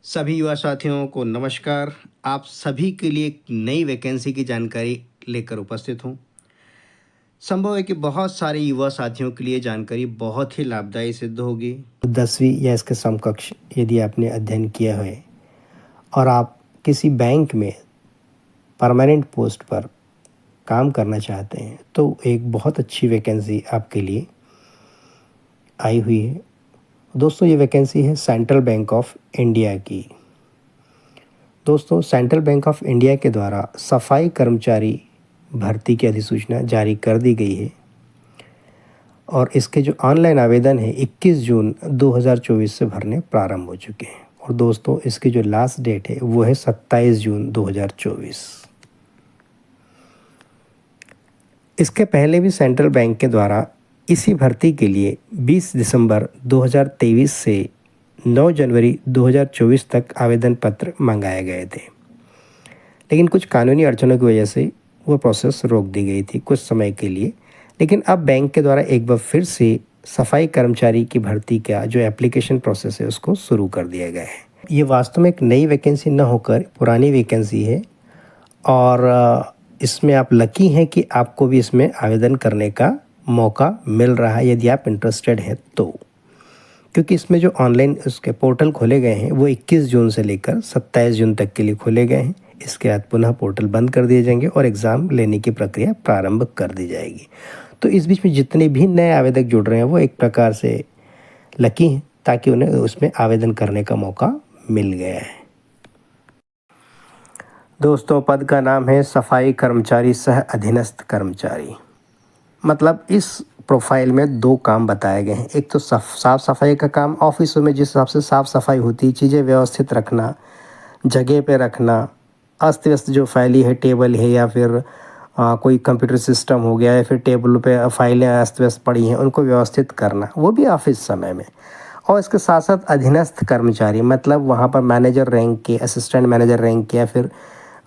सभी युवा साथियों को नमस्कार। आप सभी के लिए एक नई वैकेंसी की जानकारी लेकर उपस्थित हूँ। संभव है कि बहुत सारे युवा साथियों के लिए जानकारी बहुत ही लाभदायी सिद्ध होगी। 10वीं या इसके समकक्ष यदि आपने अध्ययन किया है और आप किसी बैंक में परमानेंट पोस्ट पर काम करना चाहते हैं तो एक बहुत अच्छी वैकेंसी आपके लिए आई हुई है। दोस्तों, ये वैकेंसी है सेंट्रल बैंक ऑफ इंडिया की। दोस्तों, सेंट्रल बैंक ऑफ इंडिया के द्वारा सफाई कर्मचारी भर्ती की अधिसूचना जारी कर दी गई है और इसके जो ऑनलाइन आवेदन है 21 जून 2024 से भरने प्रारंभ हो चुके हैं और दोस्तों इसकी जो लास्ट डेट है वो है 27 जून 2024। इसके पहले भी सेंट्रल बैंक के द्वारा इसी भर्ती के लिए 20 दिसंबर 2023 से 9 जनवरी 2024 तक आवेदन पत्र मंगाए गए थे, लेकिन कुछ कानूनी अड़चनों की वजह से वो प्रोसेस रोक दी गई थी कुछ समय के लिए। लेकिन अब बैंक के द्वारा एक बार फिर से सफाई कर्मचारी की भर्ती का जो एप्लीकेशन प्रोसेस है उसको शुरू कर दिया गया है। ये वास्तव में एक नई वैकेंसी न होकर पुरानी वैकेंसी है और इसमें आप लकी हैं कि आपको भी इसमें आवेदन करने का मौका मिल रहा है यदि आप इंटरेस्टेड हैं तो, क्योंकि इसमें जो ऑनलाइन उसके पोर्टल खोले गए हैं वो 21 जून से लेकर 27 जून तक के लिए खोले गए हैं। इसके बाद पुनः पोर्टल बंद कर दिए जाएंगे और एग्ज़ाम लेने की प्रक्रिया प्रारंभ कर दी जाएगी। तो इस बीच में जितने भी नए आवेदक जुड़ रहे हैं वो एक प्रकार से लकी हैं ताकि उन्हें उसमें आवेदन करने का मौका मिल गया है। दोस्तों, पद का नाम है सफाई कर्मचारी सह अधीनस्थ कर्मचारी। मतलब इस प्रोफाइल में दो काम बताए गए हैं। एक तो साफ़ सफाई का काम, ऑफिसों में जिस हिसाब से साफ़ सफाई होती है, चीज़ें व्यवस्थित रखना, जगह पे रखना, अस्त व्यस्त जो फाइलें है, टेबल है या फिर कोई कंप्यूटर सिस्टम हो गया या फिर टेबल पे फाइलें अस्त व्यस्त पड़ी हैं उनको व्यवस्थित करना, वो भी ऑफिस समय में। और इसके साथ साथ अधीनस्थ कर्मचारी, मतलब वहाँ पर मैनेजर रैंक के, असिस्टेंट मैनेजर रैंक के या फिर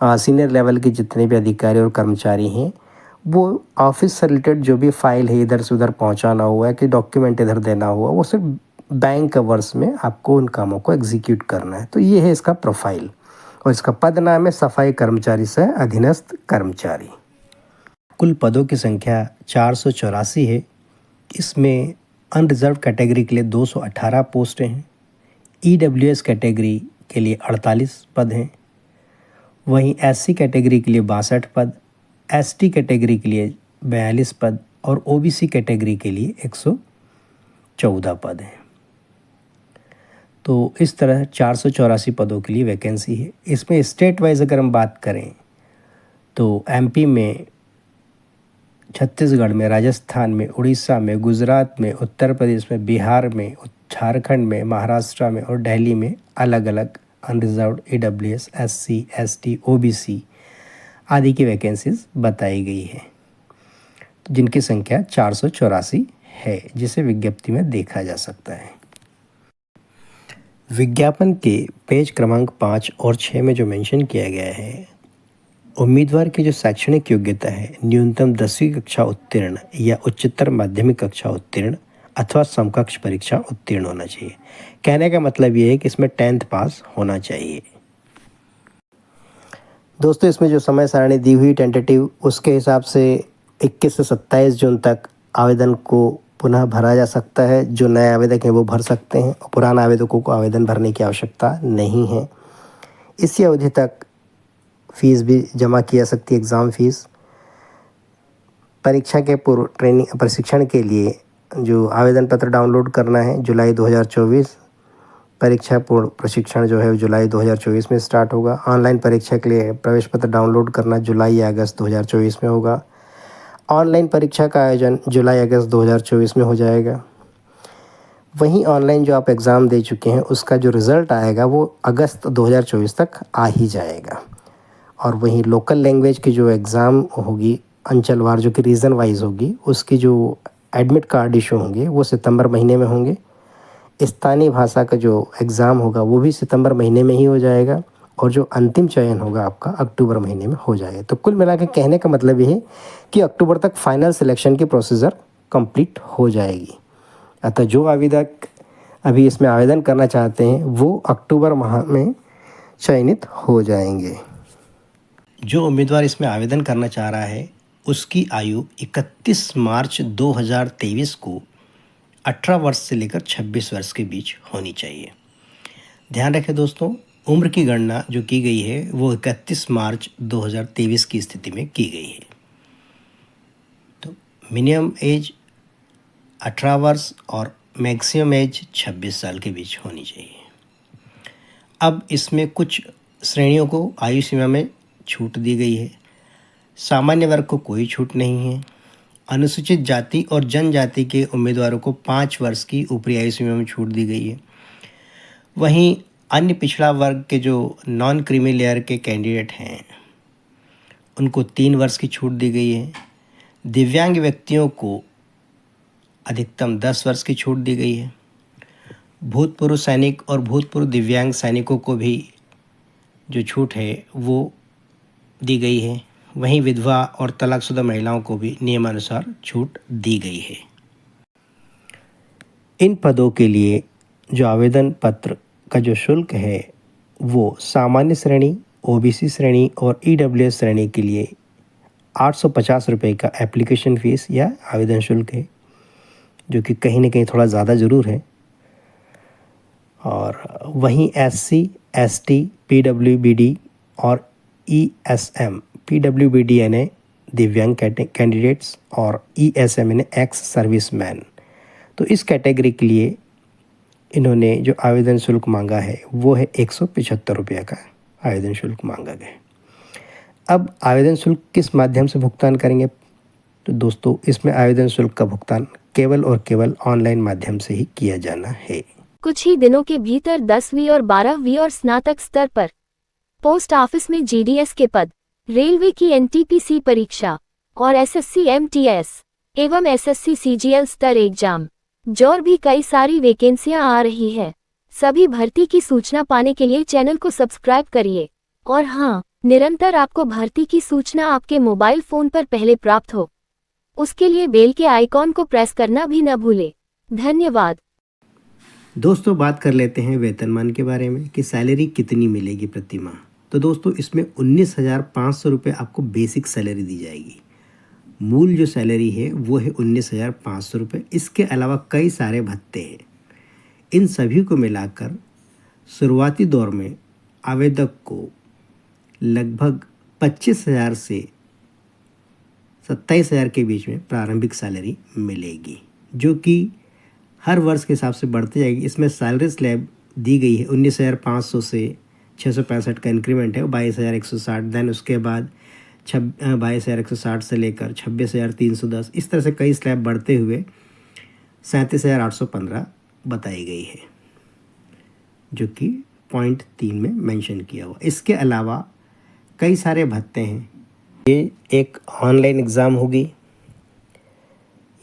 सीनियर लेवल के जितने भी अधिकारी और कर्मचारी हैं वो ऑफिस से रिलेटेड जो भी फाइल है इधर से उधर पहुंचाना हुआ है कि डॉक्यूमेंट इधर देना हुआ, वो सिर्फ बैंक आवर्स में आपको उन कामों को एग्जीक्यूट करना है। तो ये है इसका प्रोफाइल और इसका पद नाम है सफाई कर्मचारी से अधीनस्थ कर्मचारी। कुल पदों की संख्या 484 है। इसमें अनरिजर्व कैटेगरी के लिए 218 पोस्टें हैं, EWS कैटेगरी के लिए 48 पद हैं, वहीं SC कैटेगरी के लिए 62 पद, ST कैटेगरी के लिए 42 पद और OBC कैटेगरी के लिए 114 पद हैं। तो इस तरह 484 पदों के लिए वैकेंसी है। इसमें स्टेट वाइज अगर हम बात करें तो MP में, छत्तीसगढ़ में, राजस्थान में, उड़ीसा में, गुजरात में, उत्तर प्रदेश में, बिहार में, झारखंड में, महाराष्ट्र में और दिल्ली में अलग अलग unreserved EWS, SC, ST, OBC आदि की वैकेंसीज बताई गई है, जिनकी संख्या 484 है, जिसे विज्ञप्ति में देखा जा सकता है। विज्ञापन के पेज क्रमांक 5 और 6 में जो मेंशन किया गया है, उम्मीदवार की जो शैक्षणिक योग्यता है न्यूनतम 10वीं कक्षा उत्तीर्ण या उच्चतर माध्यमिक कक्षा उत्तीर्ण अथवा समकक्ष परीक्षा उत्तीर्ण होना चाहिए। कहने का मतलब ये है कि इसमें 10th पास होना चाहिए। दोस्तों, इसमें जो समय सारणी दी हुई टेंटेटिव, उसके हिसाब से 21 से 27 जून तक आवेदन को पुनः भरा जा सकता है। जो नए आवेदक हैं वो भर सकते हैं और पुराने आवेदकों को आवेदन भरने की आवश्यकता नहीं है। इसी अवधि तक फीस भी जमा की जा सकती है, एग्ज़ाम फीस। परीक्षा के पूर्व ट्रेनिंग प्रशिक्षण के लिए जो आवेदन पत्र डाउनलोड करना है जुलाई 2024, परीक्षा पूर्व प्रशिक्षण जो है जुलाई 2024 में स्टार्ट होगा। ऑनलाइन परीक्षा के लिए प्रवेश पत्र डाउनलोड करना जुलाई या अगस्त 2024 में होगा। ऑनलाइन परीक्षा का आयोजन जुलाई अगस्त 2024 में हो जाएगा। वहीं ऑनलाइन जो आप एग्ज़ाम दे चुके हैं उसका जो रिज़ल्ट आएगा वो अगस्त 2024 तक आ ही जाएगा। और वहीं लोकल लैंग्वेज की जो एग्ज़ाम होगी अंचलवार, जो कि रीजन वाइज होगी, उसकी जो एडमिट कार्ड इशू होंगे वो सितंबर महीने में होंगे। स्थानीय भाषा का जो एग्ज़ाम होगा वो भी सितंबर महीने में ही हो जाएगा और जो अंतिम चयन होगा आपका अक्टूबर महीने में हो जाएगा। तो कुल मिला के कहने का मतलब ये है कि अक्टूबर तक फाइनल सिलेक्शन की प्रोसीजर कंप्लीट हो जाएगी। अतः जो आवेदक अभी इसमें आवेदन करना चाहते हैं वो अक्टूबर माह में चयनित हो जाएंगे। जो उम्मीदवार इसमें आवेदन करना चाह रहा है उसकी आयु 31 मार्च 2023 को 18 वर्ष से लेकर 26 वर्ष के बीच होनी चाहिए। ध्यान रखें दोस्तों, उम्र की गणना जो की गई है वो 31 मार्च 2023 की स्थिति में की गई है। तो मिनिमम एज 18 वर्ष और मैक्सिमम एज 26 साल के बीच होनी चाहिए। अब इसमें कुछ श्रेणियों को आयु सीमा में छूट दी गई है। सामान्य वर्ग को कोई छूट नहीं है। अनुसूचित जाति और जनजाति के उम्मीदवारों को 5 वर्ष की ऊपरी आयु सीमा में छूट दी गई है। वहीं अन्य पिछड़ा वर्ग के जो नॉन क्रीमी लेयर के कैंडिडेट हैं उनको 3 वर्ष की छूट दी गई है। दिव्यांग व्यक्तियों को अधिकतम 10 वर्ष की छूट दी गई है। भूतपूर्व सैनिक और भूतपूर्व दिव्यांग सैनिकों को भी जो छूट है वो दी गई है। वहीं विधवा और तलाकशुदा महिलाओं को भी नियमानुसार छूट दी गई है। इन पदों के लिए जो आवेदन पत्र का जो शुल्क है वो सामान्य श्रेणी, ओबीसी श्रेणी और ईडब्ल्यूएस श्रेणी के लिए 850 रुपये का एप्लीकेशन फ़ीस या आवेदन शुल्क है, जो कि कहीं ना कहीं थोड़ा ज़्यादा ज़रूर है। और वहीं एससी, एसटी, पीडब्ल्यूबीडी और ईएसएम, पीडब्ल्यूबीडी यानी दिव्यांग कैंडिडेट्स और ईएसएम यानी एक्स सर्विसमैन, तो इस कैटेगरी के लिए इन्होंने जो आवेदन शुल्क मांगा है वो है 175 रुपये का आवेदन शुल्क मांगा गया। अब आवेदन शुल्क किस माध्यम से भुगतान करेंगे? तो दोस्तों इसमें आवेदन शुल्क का भुगतान केवल और केवल ऑनलाइन माध्यम से ही किया जाना है। कुछ ही दिनों के भीतर 10वीं और 12वीं और स्नातक स्तर पर पोस्ट ऑफिस में जीडीएस के पद, रेलवे की एनटीपीसी परीक्षा और एसएससी एमटीएस एवं एसएससी सीजीएल स्तर एग्जाम और भी कई सारी वैकेंसियां आ रही है। सभी भर्ती की सूचना पाने के लिए चैनल को सब्सक्राइब करिए और हाँ, निरंतर आपको भर्ती की सूचना आपके मोबाइल फोन पर पहले प्राप्त हो, उसके लिए बेल के आइकॉन को प्रेस करना भी न भूले। धन्यवाद। दोस्तों बात कर लेते हैं वेतनमान के बारे में कि सैलरी कितनी मिलेगी प्रति माह। तो दोस्तों इसमें 19,500 रुपये आपको बेसिक सैलरी दी जाएगी। मूल जो सैलरी है वो है 19,500 रुपये। इसके अलावा कई सारे भत्ते हैं। इन सभी को मिलाकर शुरुआती दौर में आवेदक को लगभग 25,000 से 27,000 के बीच में प्रारंभिक सैलरी मिलेगी, जो कि हर वर्ष के हिसाब से बढ़ती जाएगी। इसमें सैलरी स्लैब दी गई है 19,500 से 665 का इंक्रीमेंट है 22,160। देन उसके बाद 22,160 से लेकर 26,310, इस तरह से कई स्लैब बढ़ते हुए 37,815 बताई गई है, जो कि पॉइंट 3 में मेंशन किया हुआ। इसके अलावा कई सारे भत्ते हैं। ये एक ऑनलाइन एग्ज़ाम होगी,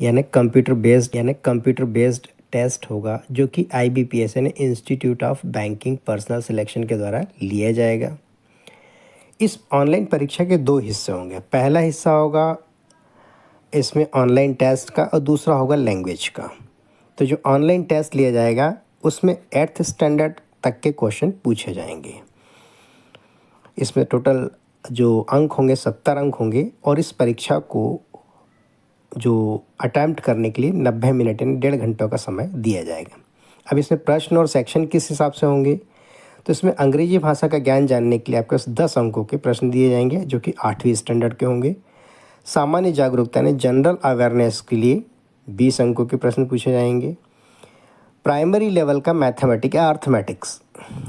यानी कंप्यूटर बेस्ड टेस्ट होगा, जो कि IBPS यानी institute of banking personal selection के द्वारा लिया जाएगा। इस ऑनलाइन परीक्षा के 2 हिस्से होंगे। पहला हिस्सा होगा इसमें ऑनलाइन टेस्ट का और दूसरा होगा लैंग्वेज का। तो जो ऑनलाइन टेस्ट लिया जाएगा उसमें 8th स्टैंडर्ड तक के क्वेश्चन पूछे जाएंगे। इसमें टोटल जो अंक होंगे 70 अंक होंगे और इस परीक्षा को जो अटैम्प्ट करने के लिए 90 मिनट यानी 1.5 घंटे का समय दिया जाएगा। अब इसमें प्रश्न और सेक्शन किस हिसाब से होंगे? तो इसमें अंग्रेजी भाषा का ज्ञान जानने के लिए आपके पास 10 अंकों के प्रश्न दिए जाएंगे, जो कि 8वीं स्टैंडर्ड के होंगे। सामान्य जागरूकता यानी जनरल अवेयरनेस के लिए 20 अंकों के प्रश्न पूछे जाएंगे। प्राइमरी लेवल का मैथमेटिक्स या अर्थमेटिक्स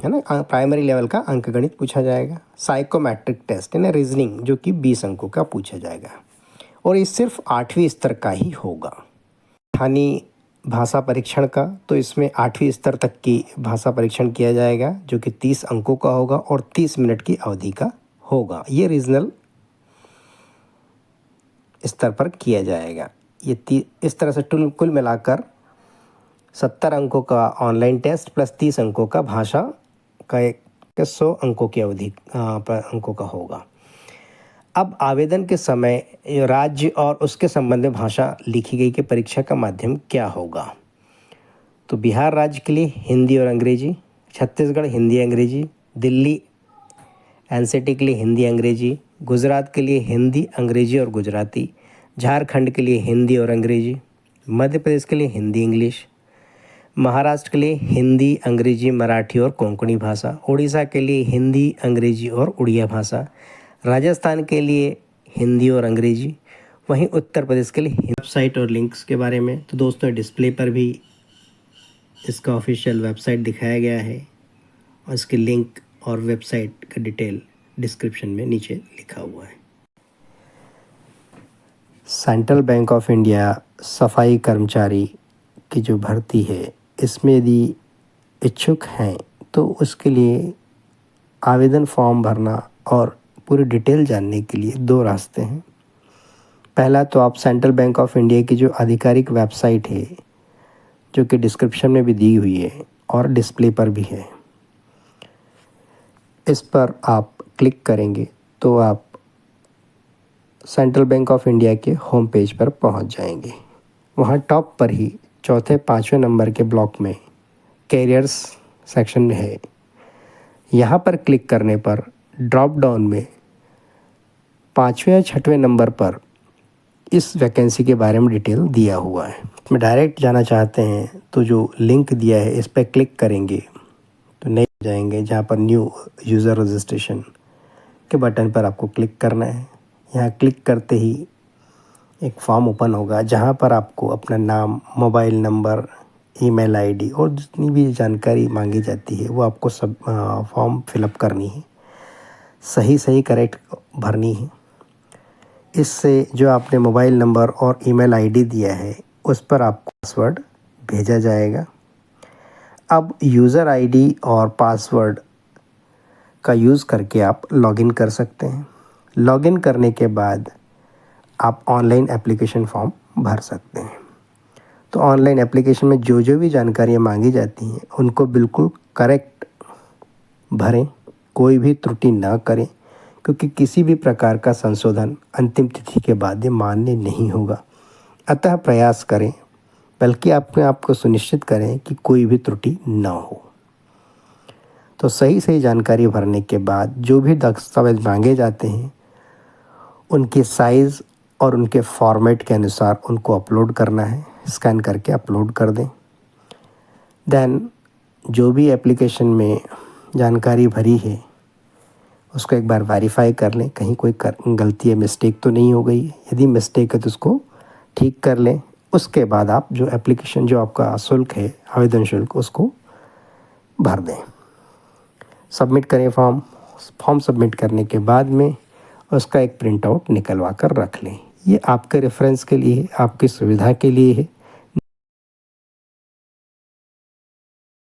है ना, प्राइमरी लेवल का अंकगणित पूछा जाएगा। साइकोमेट्रिक टेस्ट यानी रीजनिंग, जो कि 20 अंकों का पूछा जाएगा और ये सिर्फ 8वीं स्तर का ही होगा। स्थानीय भाषा परीक्षण का, तो इसमें 8वीं स्तर तक की भाषा परीक्षण किया जाएगा, जो कि 30 अंकों का होगा और 30 मिनट की अवधि का होगा। ये रीजनल स्तर पर किया जाएगा। ये इस तरह से कुल मिलाकर 70 अंकों का ऑनलाइन टेस्ट प्लस 30 अंकों का भाषा का 100 अंकों की अवधि अंकों का होगा। अब आवेदन के समय राज्य और उसके संबंध में भाषा लिखी गई कि परीक्षा का माध्यम क्या होगा। तो बिहार राज्य के लिए हिंदी और अंग्रेजी, छत्तीसगढ़ हिंदी अंग्रेजी, दिल्ली एनसीटी के लिए हिंदी अंग्रेजी, गुजरात के लिए हिंदी अंग्रेजी और गुजराती, झारखंड के लिए हिंदी और अंग्रेजी, मध्य प्रदेश के लिए हिंदी इंग्लिश, महाराष्ट्र के लिए हिंदी अंग्रेजी मराठी और कोंकणी भाषा, उड़ीसा के लिए हिंदी अंग्रेजी और उड़िया भाषा, राजस्थान के लिए हिंदी और अंग्रेजी, वहीं उत्तर प्रदेश के लिए वेबसाइट और लिंक्स के बारे में तो दोस्तों डिस्प्ले पर भी इसका ऑफिशियल वेबसाइट दिखाया गया है और इसके लिंक और वेबसाइट का डिटेल डिस्क्रिप्शन में नीचे लिखा हुआ है। सेंट्रल बैंक ऑफ इंडिया सफाई कर्मचारी की जो भर्ती है, इसमें यदि इच्छुक हैं तो उसके लिए आवेदन फॉर्म भरना और पूरी डिटेल जानने के लिए दो रास्ते हैं। पहला तो आप सेंट्रल बैंक ऑफ इंडिया की जो आधिकारिक वेबसाइट है, जो कि डिस्क्रिप्शन में भी दी हुई है और डिस्प्ले पर भी है, इस पर आप क्लिक करेंगे तो आप सेंट्रल बैंक ऑफ इंडिया के होम पेज पर पहुंच जाएंगे। वहां टॉप पर ही चौथे पाँचवें नंबर के ब्लॉक में कैरियर्स सेक्शन में है। यहाँ पर क्लिक करने पर ड्रॉप डाउन में पाँचवें या छठवें नंबर पर इस वैकेंसी के बारे में डिटेल दिया हुआ है। में डायरेक्ट जाना चाहते हैं तो जो लिंक दिया है इस पर क्लिक करेंगे तो नहीं जाएंगे, जहाँ पर न्यू यूज़र रजिस्ट्रेशन के बटन पर आपको क्लिक करना है। यहाँ क्लिक करते ही एक फॉर्म ओपन होगा जहाँ पर आपको अपना नाम, मोबाइल नंबर, ईमेल आईडी और जितनी भी जानकारी मांगी जाती है वो आपको सब फॉर्म फिलअप करनी है, सही करेक्ट भरनी है। इससे जो आपने मोबाइल नंबर और ईमेल आईडी दिया है उस पर आपको पासवर्ड भेजा जाएगा। अब यूज़र आईडी और पासवर्ड का यूज़ करके आप लॉगिन कर सकते हैं। लॉगिन करने के बाद आप ऑनलाइन एप्लीकेशन फॉर्म भर सकते हैं। तो ऑनलाइन एप्लीकेशन में जो भी जानकारियाँ मांगी जाती हैं उनको बिल्कुल करेक्ट भरें, कोई भी त्रुटि ना करें, क्योंकि किसी भी प्रकार का संशोधन अंतिम तिथि के बाद मान्य नहीं होगा। अतः प्रयास करें, बल्कि अपने आप को सुनिश्चित करें कि कोई भी त्रुटि ना हो। तो सही जानकारी भरने के बाद जो भी दस्तावेज मांगे जाते हैं उनके साइज़ और उनके फॉर्मेट के अनुसार उनको अपलोड करना है। स्कैन करके अपलोड कर दें। देन जो भी एप्लीकेशन में जानकारी भरी है उसको एक बार वेरीफाई कर लें, कहीं कोई गलती या मिस्टेक तो नहीं हो गई। यदि मिस्टेक है तो उसको ठीक कर लें। उसके बाद आप जो एप्लीकेशन, जो आपका शुल्क है, आवेदन शुल्क, उसको भर दें। सबमिट करें फॉर्म सबमिट करने के बाद में उसका एक प्रिंट आउट निकलवा कर रख लें। ये आपके रेफरेंस के लिए है, आपकी सुविधा के लिए है।